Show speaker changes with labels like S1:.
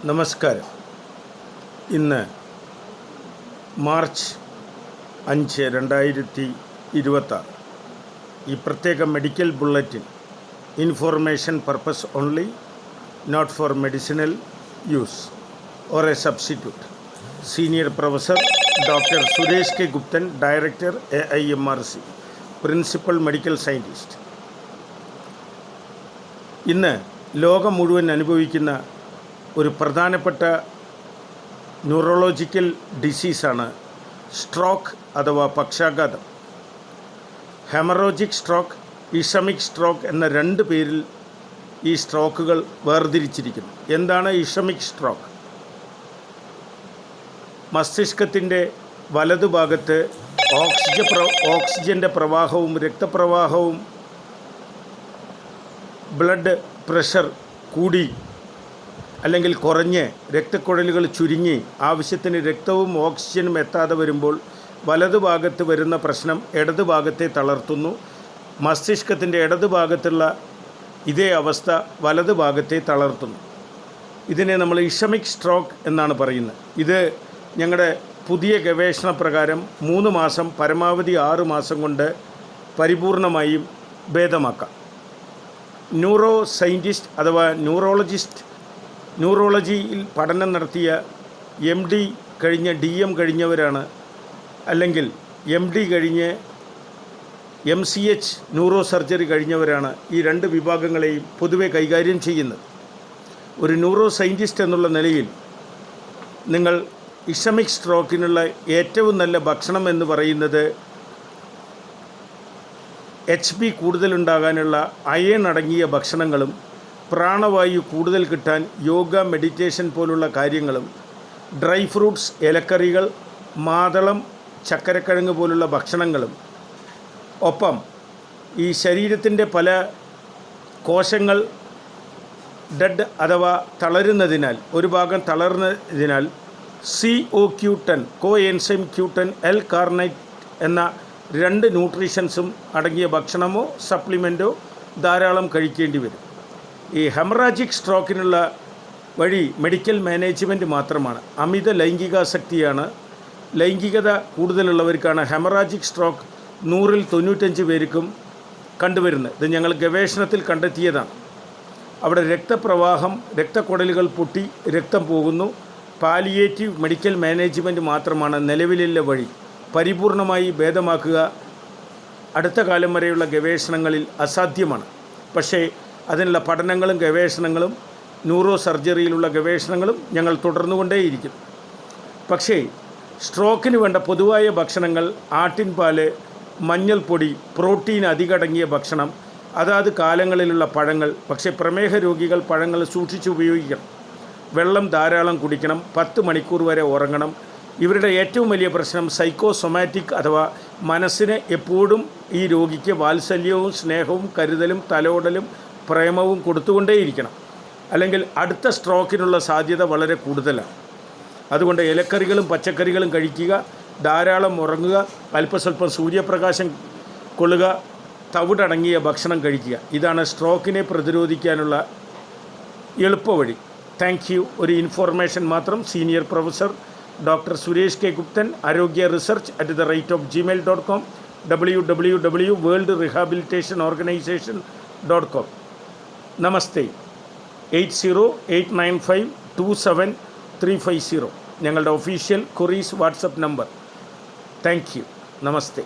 S1: നമസ്കാരം. ഇന്ന് മാർച്ച് 5, 2026 ഈ പ്രത്യേക medical bulletin information purpose only, not for medicinal use or a substitute. Senior professor doctor Suresh K Guptan, director AIMRC, principal medical scientist. ഇന്ന് ലോകം മുഴുവൻ അനുഭവിക്കുന്ന ഒരു പ്രധാനപ്പെട്ട ന്യൂറോളജിക്കൽ ഡിസീസാണ് സ്ട്രോക്ക് അഥവാ പക്ഷാഘാതം. ഹെമറോജിക് സ്ട്രോക്ക്, ഇഷമിക് സ്ട്രോക്ക് എന്ന രണ്ട് പേരിൽ ഈ സ്ട്രോക്കുകൾ വേർതിരിച്ചിരിക്കുന്നു. എന്താണ് ഇഷമിക് സ്ട്രോക്ക്? മസ്തിഷ്കത്തിൻ്റെ വലതുഭാഗത്ത് ഓക്സിജൻ്റെ പ്രവാഹവും രക്തപ്രവാഹവും ബ്ലഡ് പ്രഷർ കൂടി അല്ലെങ്കിൽ കുറഞ്ഞ് രക്തക്കുഴലുകൾ ചുരുങ്ങി ആവശ്യത്തിന് രക്തവും ഓക്സിജനും എത്താതെ വരുമ്പോൾ വലതുഭാഗത്ത് വരുന്ന പ്രശ്നം ഇടതുഭാഗത്തെ തളർത്തുന്നു. മസ്തിഷ്കത്തിൻ്റെ ഇടതുഭാഗത്തുള്ള ഇതേ അവസ്ഥ വലതുഭാഗത്തെ തളർത്തുന്നു. ഇതിനെ നമ്മൾ ഇഷമിക് സ്ട്രോക്ക് എന്നാണ് പറയുന്നത്. ഇത് ഞങ്ങളുടെ പുതിയ ഗവേഷണ പ്രകാരം 3 മാസം, പരമാവധി 6 മാസം കൊണ്ട് പരിപൂർണമായും ഭേദമാക്കാം. ന്യൂറോ സയൻറ്റിസ്റ്റ് അഥവാ ന്യൂറോളജിയിൽ പഠനം നടത്തിയ MD കഴിഞ്ഞ് DM കഴിഞ്ഞവരാണ്, അല്ലെങ്കിൽ MD കഴിഞ്ഞ് MCH ന്യൂറോ സർജറി കഴിഞ്ഞവരാണ് ഈ രണ്ട് വിഭാഗങ്ങളെയും പൊതുവെ കൈകാര്യം ചെയ്യുന്നത്. ഒരു ന്യൂറോ സയൻറ്റിസ്റ്റ് എന്നുള്ള നിലയിൽ നിങ്ങൾ ഇഷമിക് സ്ട്രോക്കിനുള്ള ഏറ്റവും നല്ല ഭക്ഷണം എന്ന് പറയുന്നത് HB കൂടുതലുണ്ടാകാനുള്ള അയൺ അടങ്ങിയ ഭക്ഷണങ്ങളും പ്രാണവായു കൂടുതൽ കിട്ടാൻ യോഗ, മെഡിറ്റേഷൻ പോലുള്ള കാര്യങ്ങളും, ഡ്രൈ ഫ്രൂട്ട്സ്, ഇലക്കറികൾ, മാതളം, ചക്കരക്കിഴങ്ങ് പോലുള്ള ഭക്ഷണങ്ങളും, ഒപ്പം ഈ ശരീരത്തിൻ്റെ പല കോശങ്ങൾ ഡെഡ് അഥവാ തളരുന്നതിനാൽ, ഒരു ഭാഗം തളർന്നതിനാൽ CoQ10 കോഎൻസൈം Q10 L-കാർണൈറ്റ് എന്ന 2 ന്യൂട്രീഷൻസും അടങ്ങിയ ഭക്ഷണമോ സപ്ലിമെൻറ്റോ ധാരാളം കഴിക്കേണ്ടി വരും. ഈ ഹെമറാജിക് സ്ട്രോക്കിനുള്ള വഴി മെഡിക്കൽ മാനേജ്മെൻറ്റ് മാത്രമാണ്. അമിത ലൈംഗികാസക്തിയാണ്. ലൈംഗികത കൂടുതലുള്ളവർക്കാണ് ഹെമറാജിക് സ്ട്രോക്ക് 100-ൽ 95 പേർക്കും കണ്ടുവരുന്നത്. ഇത് ഞങ്ങൾ ഗവേഷണത്തിൽ കണ്ടെത്തിയതാണ്. അവിടെ രക്തപ്രവാഹം, രക്തക്കുഴലുകൾ പൊട്ടി രക്തം പോകുന്നു. പാലിയേറ്റീവ് മെഡിക്കൽ മാനേജ്മെൻറ്റ് മാത്രമാണ് നിലവിലുള്ള വഴി. പരിപൂർണമായി ഭേദമാക്കുക അടുത്ത കാലം വരെയുള്ള ഗവേഷണങ്ങളിൽ അസാധ്യമാണ്. പക്ഷേ അതിനുള്ള പഠനങ്ങളും ഗവേഷണങ്ങളും, ന്യൂറോ സർജറിയിലുള്ള ഗവേഷണങ്ങളും ഞങ്ങൾ തുടർന്നുകൊണ്ടേയിരിക്കും. പക്ഷേ സ്ട്രോക്കിന് വേണ്ട പൊതുവായ ഭക്ഷണങ്ങൾ ആട്ടിൻപാല്, മഞ്ഞൾപ്പൊടി, പ്രോട്ടീൻ അധികടങ്ങിയ ഭക്ഷണം, അതാത് കാലങ്ങളിലുള്ള പഴങ്ങൾ. പക്ഷേ പ്രമേഹ രോഗികൾ പഴങ്ങൾ സൂക്ഷിച്ച് ഉപയോഗിക്കണം. വെള്ളം ധാരാളം കുടിക്കണം. 10 മണിക്കൂർ വരെ ഉറങ്ങണം. ഇവരുടെ ഏറ്റവും വലിയ പ്രശ്നം സൈക്കോസൊമാറ്റിക് അഥവാ മനസ്സിന് എപ്പോഴും ഈ രോഗിക്ക് വാത്സല്യവും സ്നേഹവും കരുതലും തലോടലും പ്രേമവും കൊടുത്തുകൊണ്ടേയിരിക്കണം. അല്ലെങ്കിൽ അടുത്ത സ്ട്രോക്കിനുള്ള സാധ്യത വളരെ കൂടുതലാണ്. അതുകൊണ്ട് ഇലക്കറികളും പച്ചക്കറികളും കഴിക്കുക, ധാരാളം ഉറങ്ങുക, അല്പസ്വല്പം സൂര്യപ്രകാശം കൊള്ളുക, തവിടടങ്ങിയ ഭക്ഷണം കഴിക്കുക. ഇതാണ് സ്ട്രോക്കിനെ പ്രതിരോധിക്കാനുള്ള എളുപ്പവഴി. Thank you. ഒരു ഇൻഫോർമേഷൻ മാത്രം. Senior professor doctor Suresh K Guptan, ആരോഗ്യ റിസർച്ച് @gmail.com, www.worldrehabilitationorganization.com. നമസ്തേ. 8089527350 ഞങ്ങളുടെ official കൊറീസ് WhatsApp number. Thank you. Namaste.